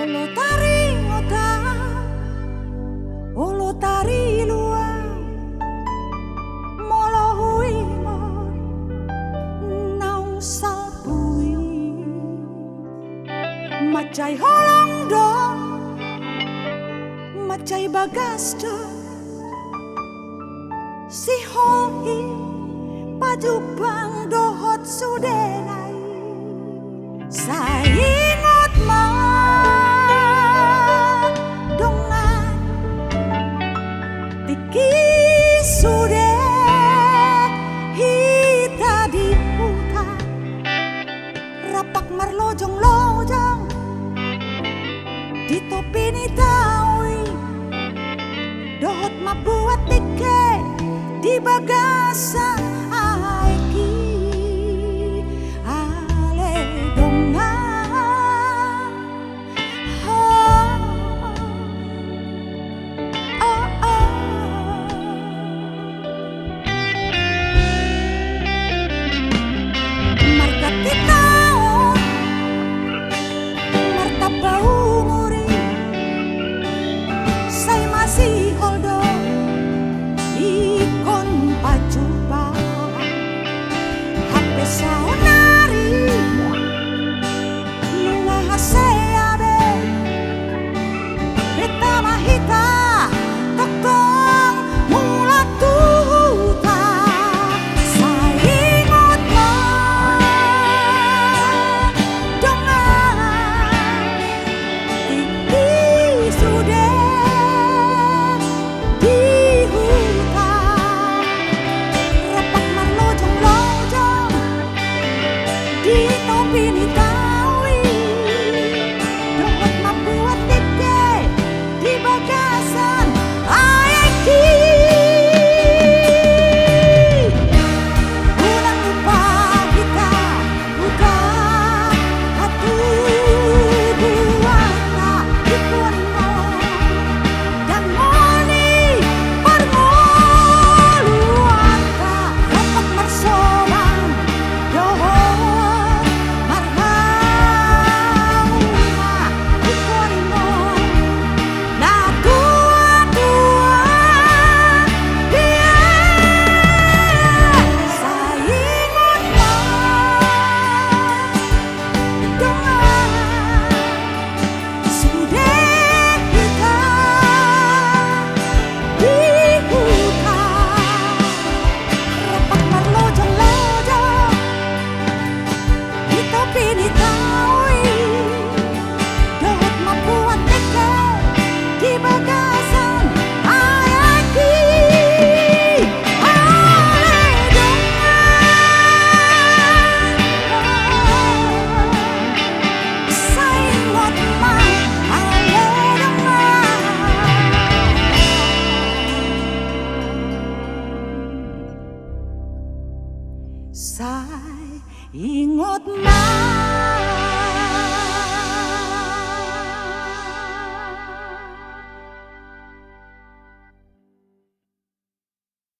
Olo tari ngota, olo tari lua, molo hui mon, naung sapui, macai holong do, macai bagas do, si hoi pajupang dohot sudenai, saingot ma dongan tiki sude hita di hutan rapak marlojong lojong di topi ni taui dohot mabuat tike di bagasan